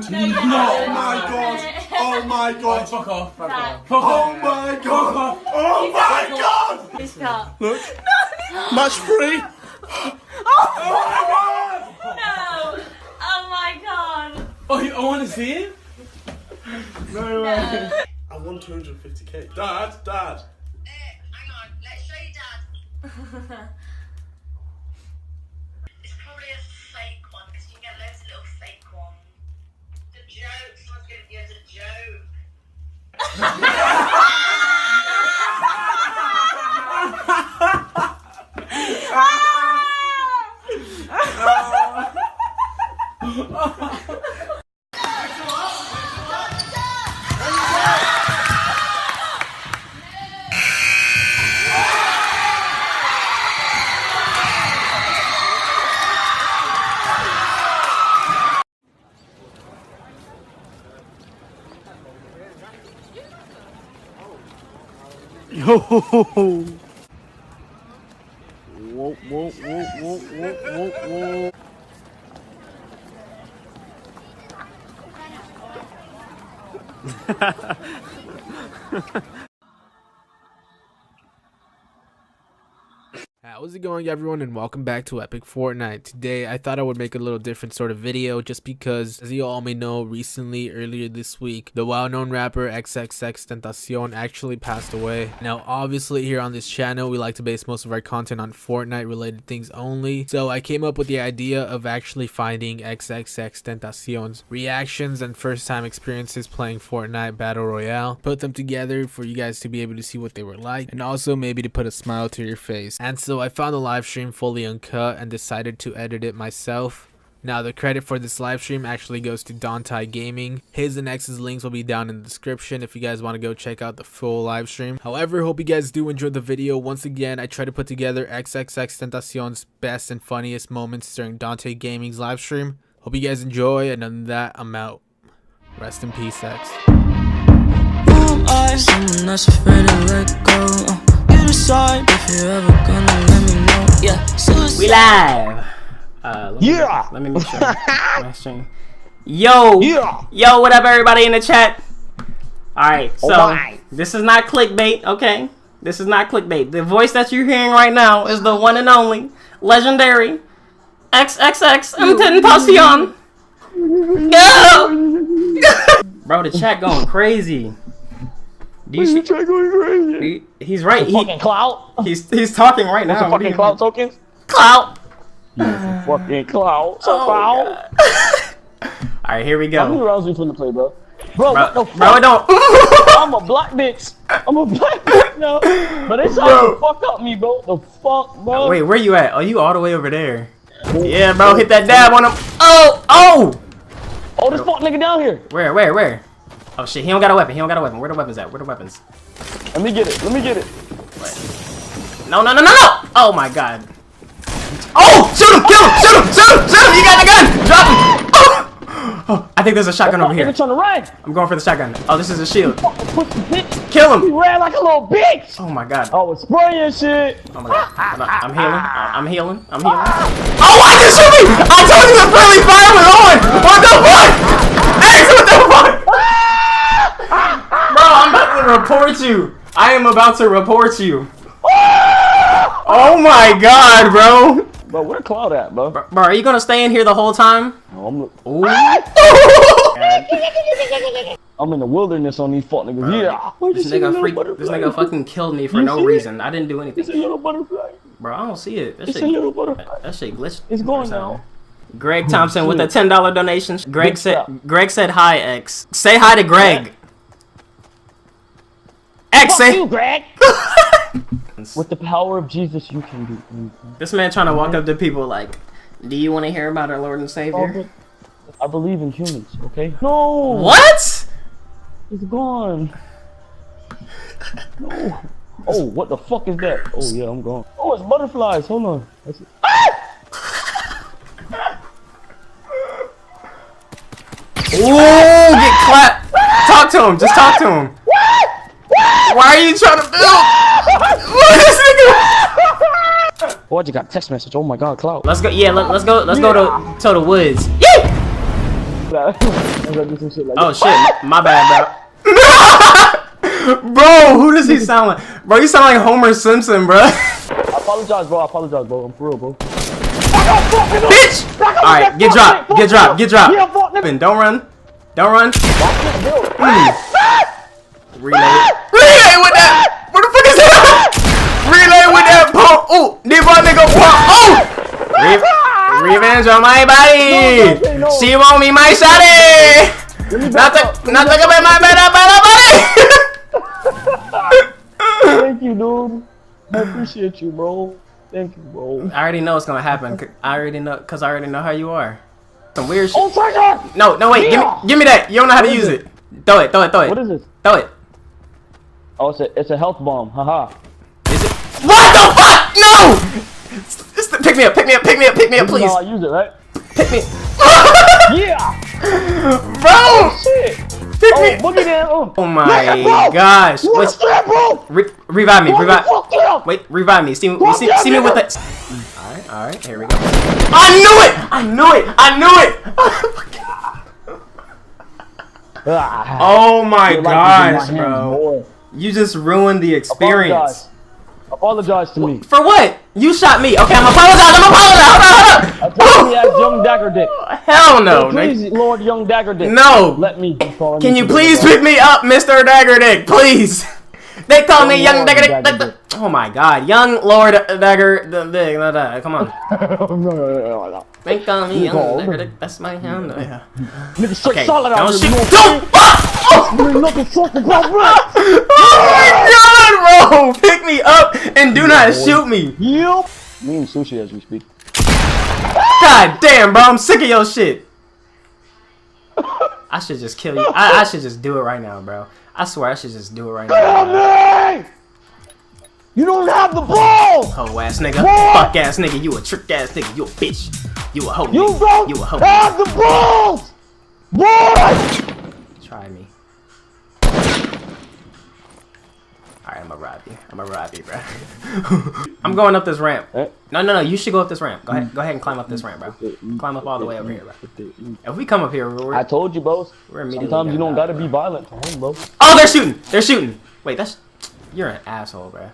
hand. No, you Oh my god. Oh my god. Fuck off. Fuck off. Oh my god. Oh my god. Look. Match 3. Oh my god. No! Oh my god! Oh, I want to see it? No way. I won 250k. Dad. Hang on, let's show you Dad. It's probably a fake one because you can get loads of little fake ones. The joke, someone's gonna give us a joke. Yo. Whoa. How's it going, everyone, and welcome back to Epic Fortnite. Today I thought I would make a little different sort of video just because, as you all may know, earlier this week, the well-known rapper XXXTentacion actually passed away. Now obviously here on this channel we like to base most of our content on Fortnite related things only, so I came up with the idea of actually finding XXXTentacion's reactions and first time experiences playing Fortnite Battle Royale, put them together for you guys to be able to see what they were like, and also maybe to put a smile to your face. And so I found the live stream fully uncut and decided to edit it myself. Now the credit for this live stream actually goes to Dante Gaming. His and X's links will be down in the description if you guys want to go check out the full live stream. However, hope you guys do enjoy the video. Once again, I try to put together XXXTentacion's best and funniest moments during Dante Gaming's live stream. Hope you guys enjoy, and on that, I'm out. Rest in peace, X. Someone that's afraid to let go. Decide if you're ever gonna let me know. Yeah, we live. Let me make sure my stream. Yo, what up, everybody in the chat? All right, so this is not clickbait, okay? This is not clickbait. The voice that you're hearing right now is the one and only legendary XXXTentacion. Bro, the chat going crazy. Do you see? He's right. Fucking clout. He's talking right now. Fucking clout tokens. Clout. Fucking clout. All right, here we go. How many rounds we finna play, bro? Bro, what the fuck? Bro, don't. I'm a black bitch. No, but they trying to fuck up me, bro. The fuck, bro. Wait, where you at? Oh, you all the way over there. Yeah, bro, hit that dab on him. Oh, this fuck nigga down here. Where? Oh shit, he don't got a weapon. Where the weapons at? Where the weapons? Let me get it. What? No. Oh my god. Oh, shoot him, kill him, shoot him. You got the gun. Drop him. Oh, I think there's a shotgun over here. Trying to run. I'm going for the shotgun. Oh, this is a shield. Kill him. He ran like a little bitch. Oh my god. Oh, it's spraying shit. Oh my god. I'm healing. Oh, why did you shoot me? I told you the friendly fire was on. What the fuck? X, what the fuck? Bro, I'm about to report you. I am about to report you. Oh my god, bro. Bro, where Cloud at, bro? Bro, are you gonna stay in here the whole time? No, I'm in the wilderness on these fuck niggas. Bro, yeah. This nigga fucking killed me for no reason. I didn't do anything. It's a little butterfly. Bro, I don't see it. It's a little butterfly. That shit glitched. It's going now. Greg Thompson with a $10 donation. Greg said hi, X. Say hi to Greg. X, Fuck say you, Greg. With the power of Jesus, you can do anything. This man trying to walk up to people like, do you want to hear about our Lord and Savior? I believe in humans, okay? No! What? It's gone. No. Oh, what the fuck is that? Oh, yeah, I'm gone. Oh, it's butterflies. Hold on. That's it. Ooh, get clapped. Talk to him. Just talk to him. Why are you trying to build? What is this nigga? Oh, I just got a text message. Oh my god, Cloud. Let's go. Yeah, let's go. Let's go to the woods. Yeah. Oh shit, my bad, bro. Bro, who does he sound like? Bro, you sound like Homer Simpson, bro. I apologize, bro. I'm for real, bro. Bitch! Alright, get dropped. Don't run. Relay with that! What the fuck is that? Relay with that pump! Ooh! This one nigga pump! Oh! Revenge on my body! No. She want me my shawty! Not talk about my body! Thank you, dude. I appreciate you, bro. Thank you, bro. I already know what's gonna happen. I already know how you are. Some weird shit. Oh my god! No, wait, give me that. You don't know how to use it. Throw it. What is this? Throw it. Oh, it's a health bomb. Haha. Is it? What the fuck? No! Pick me up, please. No, I use it, right? Pick me. Yeah! Bro! Oh, shit! Pick me. Boogie down. Oh my gosh. Wait, revive me. Wait, revive me. See me with that. Alright, here we go. I knew it! Oh my gosh, bro. You just ruined the experience. Apologize to me. For what? You shot me. Okay, I'm apologize. Hold on. I told you as Young Dagger Dick. Hell no. Please, Lord Young Dagger Dick. No. Let me. Can you please pick me up, Mr. Dagger Dick? Please. They call me Young Dagger Dick. Oh my god. Young Lord Dagger Dick. Come on. No. They call me Young Dagger Dick. That's my hand. Yeah. Okay. Don't shoot. Don't. Oh my god, bro! Pick me up and do not shoot me. Yep. Me and Sushi as we speak. God damn, bro! I'm sick of your shit. I should just kill you. I should just do it right now, bro. I swear I should just do it right now. Me! You don't have the balls! Hoe ass nigga. Fuck ass nigga. You a trick ass nigga. You a bitch. You a hoe. You nigga. don't You a hoe. have the balls! Boy! Try me. Alright, I'm gonna rob you, bro. I'm going up this ramp. No. You should go up this ramp. Go ahead and climb up this ramp, bro. Climb up all the way over here, bro. If we come up here, I told you, bro. We're immediately. Sometimes you don't gotta be violent, bro. Oh, they're shooting. Wait, you're an asshole, bro.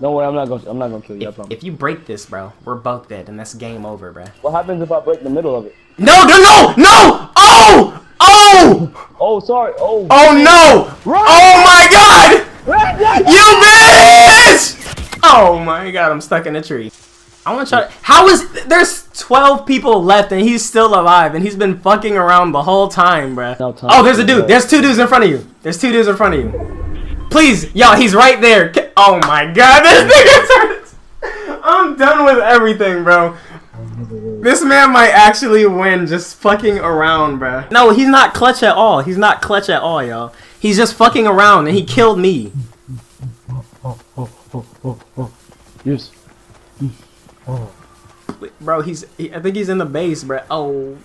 Don't worry, I'm not gonna kill you. I promise. If you break this, bro, we're both dead, and that's game over, bro. What happens if I break the middle of it? No! Oh! Oh, sorry. Oh no! Run! Oh my god! Run! You bitch! Oh my god, I'm stuck in a tree. I want to try. There's 12 people left and he's still alive and he's been fucking around the whole time, bruh. Oh, there's a dude. There's 2 dudes in front of you. Please, y'all, he's right there. Oh my god, this nigga. I'm done with everything, bro. This man might actually win just fucking around, bruh. No, he's not clutch at all. Y'all. He's just fucking around and he killed me. Yes. Bro, I think he's in the base, bro. Oh.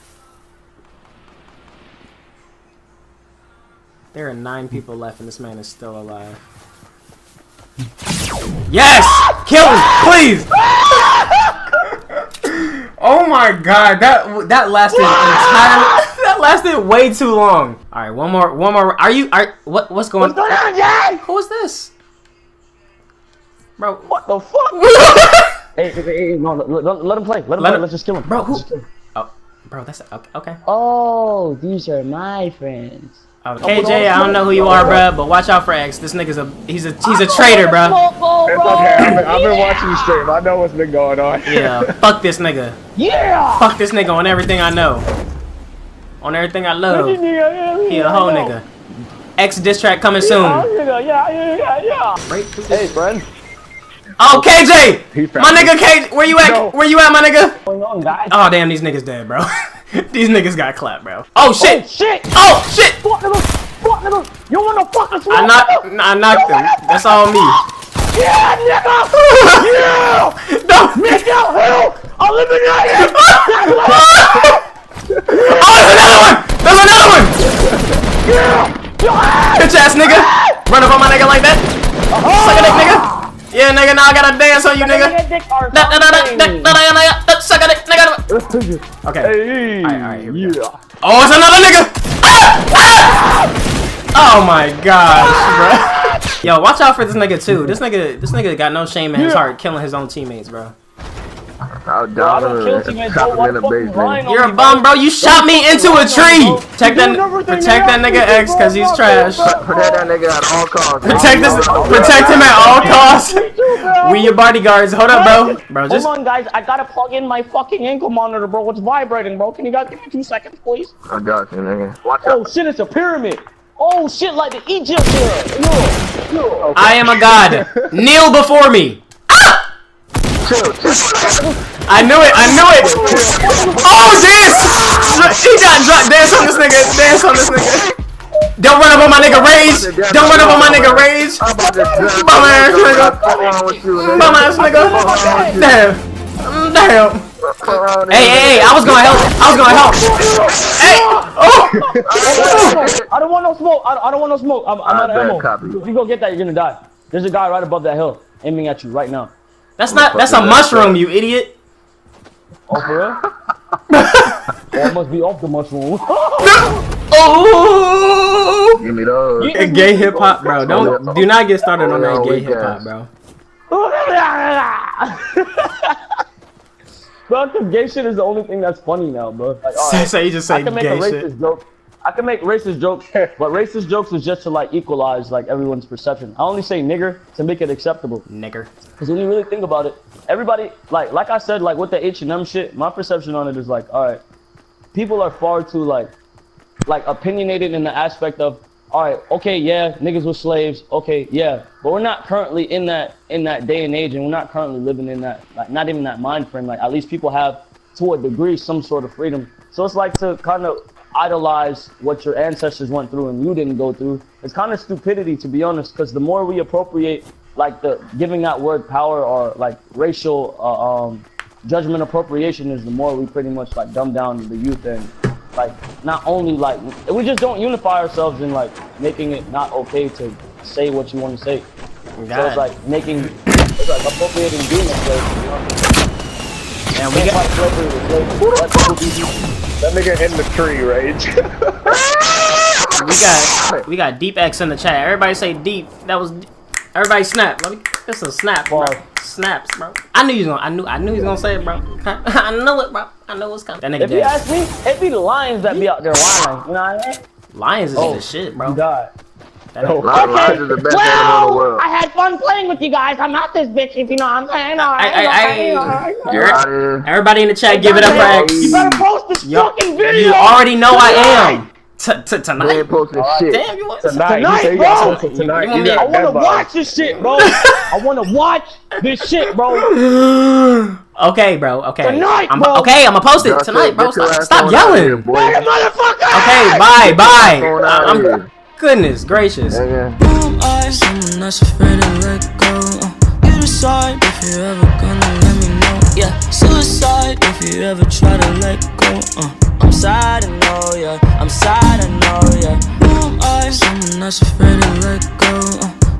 There are 9 people left and this man is still alive. Yes! Kill him, please! Oh my god, that lasted that lasted way too long. Alright, one more. What's going on, Jay? Who is this? Bro, what the fuck? Hey, no, let him play. Let him play. Let's just kill him. Bro, who? Oh, bro, that's okay. Oh, these are my friends. KJ, I don't know who you are, bro, but watch out for X. This nigga's he's a traitor, bro. It's okay. I've been watching you stream. I know what's been going on. Yeah, fuck this nigga. Yeah. Fuck this nigga on everything I know. On everything I love. He a hoe nigga. X diss track coming soon. Yeah. Hey, friend. Oh, KJ! My nigga KJ, where you at? No. Where you at, my nigga? What's going on, guys? Oh, damn, these niggas dead, bro. These niggas got clapped, bro. Oh, shit! Oh, shit! Fuck nigga! You wanna fucking smoke? I knocked him. That's all me. Yeah, nigga! Yeah! No! Nigga, hell! Eliminate him! Oh, there's another one! Yeah! Bitch ass nigga! Run up on my nigga like that? Suck a dick, nigga! Yeah, Yeah, nigga, now I gotta dance on you, nigga. Suck at it, nigga. Okay. Hey, Alright, here we go. Oh, it's another nigga! Oh my gosh, bro. Yo, watch out for this nigga too. This nigga got no shame in his heart, killing his own teammates, bro. I don't kill teammates, bro. Why the fuck you lying on me? You're a bum, bro. You shot me into a tree. Protect that nigga X, cause he's trash. Protect that nigga at all costs. Protect him at all costs. We your bodyguards. Hold up, bro. Just hold on, guys. I gotta plug in my fucking ankle monitor, bro. It's vibrating, bro. Can you guys give me 2 seconds, please? I got you, nigga. Watch Oh out. shit, it's a pyramid. Oh shit, like the Egypt pyramid. No. I am a god. Kneel before me. Chill. I knew it. Oh, dance! He got dropped. Dance on this nigga. Don't run up on my nigga Rage. Bum ass nigga. Damn. Hey, I was gonna help. Hey. Oh. I don't want no smoke. I don't want no smoke. I'm out of ammo. If you go get that, you're gonna die. There's a guy right above that hill, aiming at you right now. That's a mushroom, you idiot. Oh, for real? That must be off the mushroom. Oh! Give me those. Gay hip hop, bro. Do not get started on that gay hip hop, bro. Bro, cause gay shit is the only thing that's funny now, bro. Like, right, So you just say I can make a gay racist shit. joke. I can make racist jokes, but racist jokes is just to like equalize like everyone's perception. I only say nigger to make it acceptable. Nigger. Cause when you really think about it, everybody like I said, like with the H&M shit, my perception on it is like, all right, people are far too like opinionated in the aspect of, all right, okay, yeah, niggas were slaves, okay, yeah, but we're not currently in that day and age, and we're not currently living in that, like, not even that mind frame. Like, at least people have, to a degree, some sort of freedom. So it's like to kind of idolize what your ancestors went through and you didn't go through. It's kind of stupidity, to be honest, because the more we appropriate, like, the giving that word power or like racial judgment appropriation is, the more we pretty much like dumb down the youth. And like, not only like, we just don't unify ourselves in like making it not okay to say what you want to say. So it's like it's like appropriating being a slave, you know? And we got That nigga in the tree, Rage. we got Deep X in the chat. Everybody say deep. Everybody snap. This is a snap, bro. Snaps, bro. I knew he was gonna say it, bro. I knew it, bro. I know what's coming. That nigga if you ask me, it'd be the lions that be out there lying. You know what I mean? Lions is the shit, bro. God. Lions is the best animal in the world. I had fun playing with you guys. I'm not this bitch, if you know what I'm saying. Everybody in the chat, give it up for X. You better post this fucking video. You already know I am. Tonight. We ain't posting shit. Damn, you want Tonight, bro. I wanna watch this shit, bro. I wanna watch this shit, bro. Okay, bro. Okay. Tonight, bro. Okay, I'm gonna post it tonight, bro. Stop yelling. Motherfucker. Okay, bye. Goodness gracious. Someone that's afraid to let go. You decide if you're ever gonna let me know. Yeah, suicide if you ever try to let go. I'm sad, I know, yeah. I'm sad, I know, yeah. Who am I? Someone that's afraid to let go.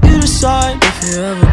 You decide if you're ever